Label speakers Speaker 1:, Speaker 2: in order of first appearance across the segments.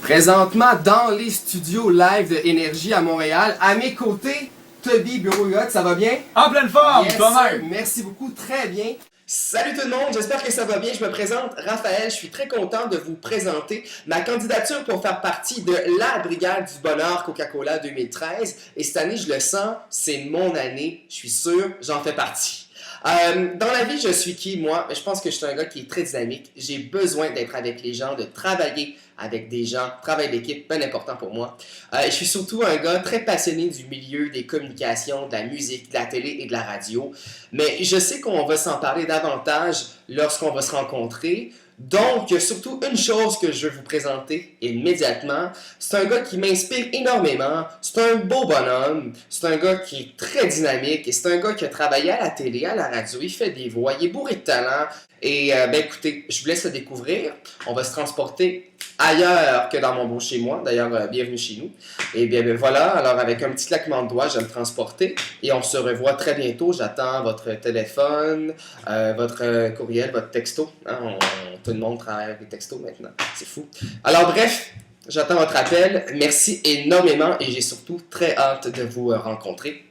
Speaker 1: Présentement dans les studios live de Énergie à Montréal, à mes côtés, Toby Bureau-Yacht, ça va bien?
Speaker 2: En pleine forme,
Speaker 1: Yes,
Speaker 2: toi-même!
Speaker 1: merci beaucoup, très bien. Salut tout le monde, j'espère que ça va bien. Je me présente Raphaël, je suis très content de vous présenter ma candidature pour faire partie de la Brigade du Bonheur Coca-Cola 2013. Et cette année, je le sens, c'est mon année, je suis sûr, j'en fais partie. Dans la vie, je suis qui, moi? Je pense que je suis un gars qui est très dynamique. J'ai besoin d'être avec les gens, de travailler avec des gens. Travail d'équipe, bien important pour moi. Je suis surtout un gars très passionné du milieu des communications, de la musique, de la télé et de la radio. Mais je sais qu'on va s'en parler davantage lorsqu'on va se rencontrer. Donc, surtout une chose que je veux vous présenter immédiatement, c'est un gars qui m'inspire énormément, c'est un beau bonhomme, c'est un gars qui est très dynamique et c'est un gars qui a travaillé à la télé, à la radio, il fait des voix, il est bourré de talent. Et ben écoutez, je vous laisse le découvrir, on va se transporter ailleurs que dans mon beau chez moi, d'ailleurs bienvenue chez nous. Et bien ben, voilà, alors avec un petit claquement de doigts, je vais me transporter et on se revoit très bientôt, j'attends votre téléphone, votre courriel, votre texto, hein, tout le monde travaille avec des textos maintenant, c'est fou. Alors bref, j'attends votre appel, merci énormément et j'ai surtout très hâte de vous rencontrer.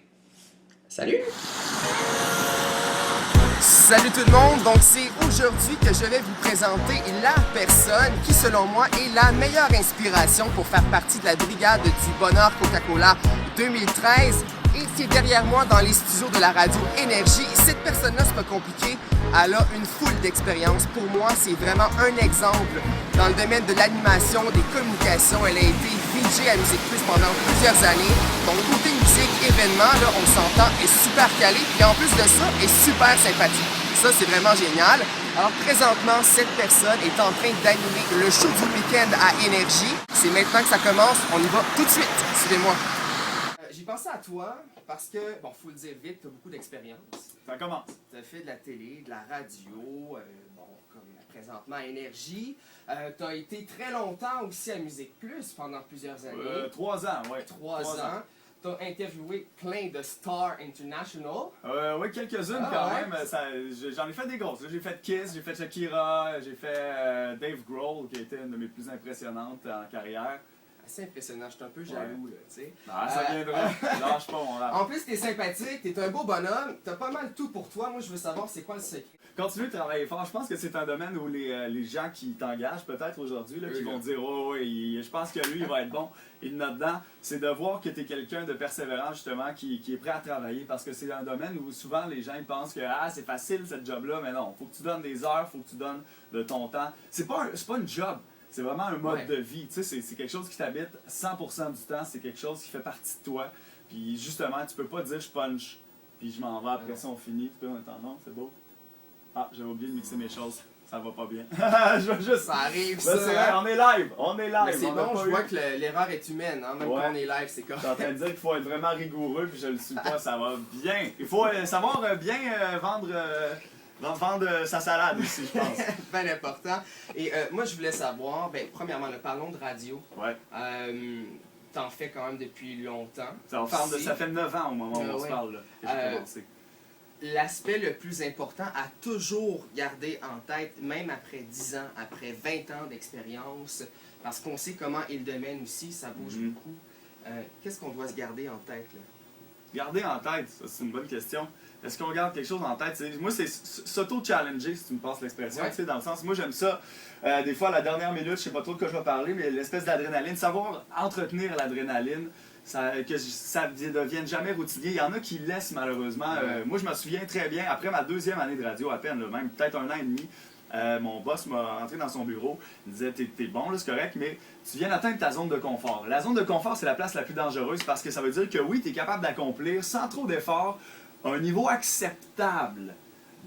Speaker 1: Salut! Salut tout le monde, donc c'est aujourd'hui que je vais vous présenter la personne qui selon moi est la meilleure inspiration pour faire partie de la Brigade du Bonheur Coca-Cola 2013 et c'est derrière moi dans les studios de la radio Énergie. Cette personne-là, c'est pas compliqué, elle a une foule d'expérience. Pour moi, c'est vraiment un exemple dans le domaine de l'animation, des communications. Elle a été VJ à Musique Plus pendant plusieurs années. Donc côté musique, événement, là, on s'entend, est super calé et en plus de ça, est super sympathique. Ça, c'est vraiment génial. Alors présentement, cette personne est en train d'animer le show du week-end à Énergie. C'est maintenant que ça commence, on y va tout de suite. Suivez-moi. J'ai pensé à toi parce que, bon, faut le dire vite, tu as beaucoup d'expérience.
Speaker 2: Ça commence.
Speaker 1: Tu as fait de la télé, de la radio, bon, comme présentement à Énergie. Tu as été très longtemps aussi à Musique Plus pendant plusieurs années.
Speaker 2: 3 ans, ouais.
Speaker 1: 3 ans. Tu as interviewé plein de stars international.
Speaker 2: Oui, quelques-unes quand même. J'en ai fait des grosses. J'ai fait Kiss, j'ai fait Shakira, j'ai fait Dave Grohl, qui a été une de mes plus impressionnantes en carrière.
Speaker 1: Assez impressionnant, je suis un peu jaloux, là, tu sais.
Speaker 2: Ah, ça viendra. Lâche pas, mon rap.
Speaker 1: En plus, t'es sympathique, t'es un beau bonhomme, t'as pas mal tout pour toi. Moi, je veux savoir c'est quoi le secret.
Speaker 2: Continue de travailler fort. Je pense que c'est un domaine où les gens qui t'engagent peut-être aujourd'hui, là, qui vont dire oh, oui, je pense que lui, il va être bon. Il en a dedans. C'est de voir que tu es quelqu'un de persévérant, justement, qui est prêt à travailler. Parce que c'est un domaine où souvent les gens ils pensent que c'est facile cette job-là, mais non. Faut que tu donnes des heures, faut que tu donnes de ton temps. C'est pas une job. C'est vraiment un mode de vie. Tu sais, c'est quelque chose qui t'habite 100% du temps. C'est quelque chose qui fait partie de toi. Puis justement, tu peux pas dire je punch, puis je m'en vais après ça, on finit. Tu peux en attendant, c'est beau. Ah, j'avais oublié de mixer mes choses. Ça va pas bien. Je veux juste...
Speaker 1: Ça arrive,
Speaker 2: ça. C'est vrai, on est live.
Speaker 1: Mais c'est bon, je vois que l'erreur est humaine. Hein? Même quand on est live, c'est correct.
Speaker 2: Je suis en train de dire qu'il faut être vraiment rigoureux, puis je le suis pas. Ça va bien. Il faut savoir bien vendre sa salade aussi, je pense.
Speaker 1: Bien important. Et moi, je voulais savoir, premièrement, parlons de radio.
Speaker 2: Ouais.
Speaker 1: T'en fais quand même depuis longtemps.
Speaker 2: Ça fait 9 ans au moment où on se parle, là, que j'ai commencé.
Speaker 1: L'aspect le plus important à toujours garder en tête, même après 10 ans, après 20 ans d'expérience, parce qu'on sait comment est le domaine aussi, ça bouge beaucoup. Qu'est-ce qu'on doit se garder en tête, là?
Speaker 2: Garder en tête, ça c'est une bonne question. Est-ce qu'on garde quelque chose en tête? Moi, c'est s'auto-challenger, si tu me passes l'expression, dans le sens, moi j'aime ça. Des fois, à la dernière minute, je sais pas trop de quoi je vais parler, mais l'espèce d'adrénaline, savoir entretenir l'adrénaline, que ça ne devienne jamais routinier. Il y en a qui laissent malheureusement. Moi, je me souviens très bien, après ma 2e année de radio, à peine, là, même peut-être 1 an et demi, mon boss m'a rentré dans son bureau. Il me disait t'es bon, là, c'est correct, mais tu viens d'atteindre ta zone de confort. La zone de confort, c'est la place la plus dangereuse parce que ça veut dire que oui, tu es capable d'accomplir sans trop d'efforts un niveau acceptable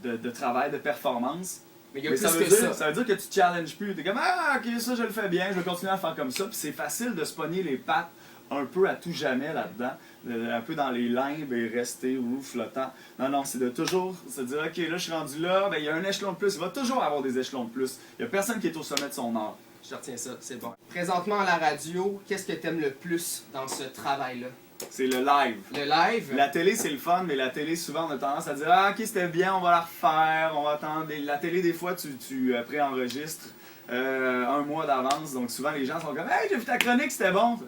Speaker 2: de travail, de performance. Mais ça veut dire que tu te challenges plus. Tu es comme ok, ça je le fais bien, je vais continuer à faire comme ça. Puis c'est facile de se pogner les pattes un peu à tout jamais là-dedans, un peu dans les limbes et rester flottant. Non, c'est de toujours se dire, ok, là je suis rendu là, il y a un échelon de plus, il va toujours avoir des échelons de plus. Il n'y a personne qui est au sommet de son art.
Speaker 1: Je retiens ça, c'est bon. Présentement à la radio, qu'est-ce que tu aimes le plus dans ce travail-là?
Speaker 2: C'est le live.
Speaker 1: Le live?
Speaker 2: La télé, c'est le fun, mais la télé, souvent, on a tendance à dire ok, c'était bien, on va la refaire, on va attendre. La télé, des fois, tu préenregistres un mois d'avance. Donc souvent les gens sont comme « Hey, j'ai vu ta chronique, c'était bon! »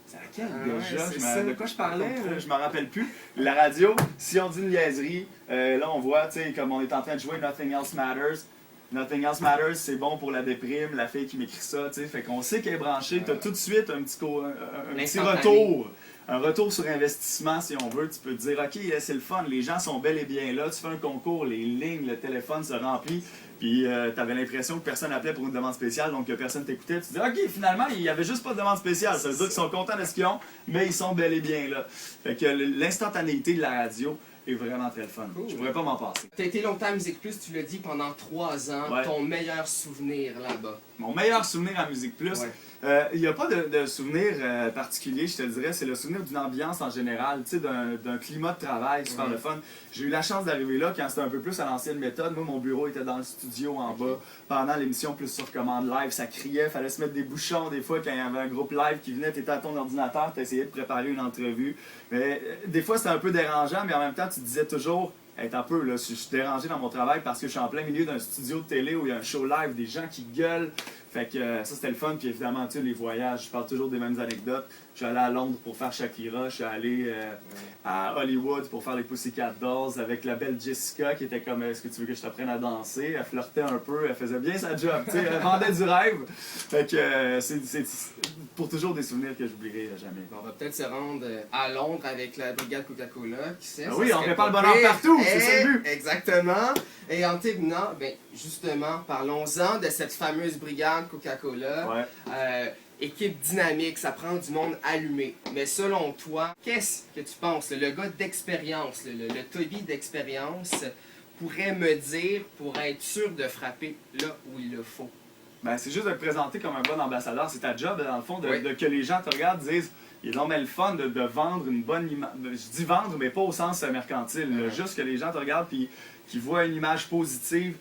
Speaker 2: C'est laquelle déjà? De quoi je parlais? Je m'en rappelle plus. La radio, si on dit une niaiserie, là on voit, tu sais, comme on est en train de jouer Nothing Else Matters. Nothing Else Matters, c'est bon pour la déprime, la fille qui m'écrit ça, tu sais. Fait qu'on sait qu'elle est branchée, t'as tout de suite un petit retour. Un retour sur investissement, si on veut. Tu peux te dire, OK, c'est le fun, les gens sont bel et bien là. Tu fais un concours, les lignes, le téléphone se remplit. Puis t'avais l'impression que personne appelait pour une demande spéciale, donc que personne t'écoutait. Tu te dis, OK, finalement, il n'y avait juste pas de demande spéciale. Ça veut dire qu'ils sont contents de ce qu'ils ont, mais ils sont bel et bien là. Fait que l'instantanéité de la radio est vraiment très fun. Cool. Je pourrais pas m'en passer.
Speaker 1: Tu as été longtemps à Musique Plus, tu l'as dit, pendant 3 ans. Ouais. Ton meilleur souvenir là-bas?
Speaker 2: Mon meilleur souvenir à Musique Plus? Ouais. Il n'y a pas de souvenir particulier, je te dirais. C'est le souvenir d'une ambiance en général, d'un climat de travail super le fun. J'ai eu la chance d'arriver là quand c'était un peu plus à l'ancienne méthode. Moi, mon bureau était dans le studio en bas. Pendant l'émission Plus sur commande live, ça criait, fallait se mettre des bouchons des fois quand il y avait un groupe live qui venait, tu étais à ton ordinateur, tu essayais de préparer une entrevue. Mais des fois, c'était un peu dérangeant, mais en même temps, tu te disais toujours... Être un peu, là, je suis dérangé dans mon travail parce que je suis en plein milieu d'un studio de télé où il y a un show live, des gens qui gueulent. Fait que ça, c'était le fun. Puis évidemment, tu sais, les voyages, je parle toujours des mêmes anecdotes. Je suis allé à Londres pour faire Shakira. Je suis allé à Hollywood pour faire les Pussycat Dolls avec la belle Jessica qui était comme « Est-ce que tu veux que je t'apprenne à danser? » Elle flirtait un peu, elle faisait bien sa job, tu sais, elle vendait du rêve. Fait que c'est pour toujours des souvenirs que j'oublierai jamais.
Speaker 1: On va peut-être se rendre à Londres avec la brigade Coca-Cola, qui sait.
Speaker 2: Ah oui, on prépare le bonheur partout, c'est ça le but.
Speaker 1: Exactement. Et en terminant, ben, justement, parlons-en de cette fameuse brigade Coca-Cola.
Speaker 2: Ouais.
Speaker 1: Équipe dynamique, ça prend du monde allumé. Mais selon toi, qu'est-ce que tu penses? Le gars d'expérience, le Toby d'expérience, pourrait me dire pour être sûr de frapper là où il le faut?
Speaker 2: Ben, c'est juste de te présenter comme un bon ambassadeur. C'est ta job, dans le fond, de que les gens te regardent et disent il est normal le fun de vendre une bonne image. Je dis vendre, mais pas au sens mercantile. Juste que les gens te regardent et qu'ils voient une image positive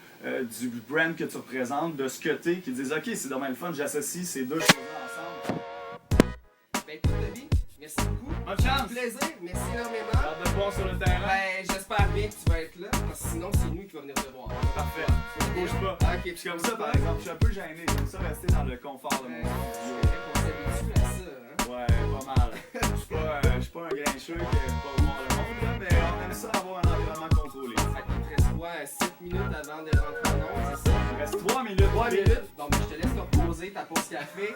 Speaker 2: du brand que tu représentes, de ce que tu es, qu'ils disent OK, c'est normal le fun, j'associe ces deux choses-là ensemble.
Speaker 1: Ben, écoute, Toby, merci beaucoup.
Speaker 2: Bonne chance!
Speaker 1: Plaisir, merci énormément.
Speaker 2: Hâte de te voir sur le terrain.
Speaker 1: Ben, j'espère bien que tu vas être là, parce que sinon, c'est nous qui va venir te voir.
Speaker 2: Parfait. Je bouge pas.
Speaker 1: Ok,
Speaker 2: je suis comme ça, par exemple. Je suis un peu gêné. J'aime ça rester dans le confort de mon studio.
Speaker 1: On s'habitue à ça, hein?
Speaker 2: Ouais, pas mal. Je suis pas un grincheux qui aime pas voir le monde, là, mais on aime ça avoir un environnement contrôlé.
Speaker 1: Il te reste quoi, 7 minutes avant de rentrer en onde, c'est ça?
Speaker 2: Il reste 3 minutes.
Speaker 1: 3 minutes? Bon, ben, je te laisse te reposer ta pause café.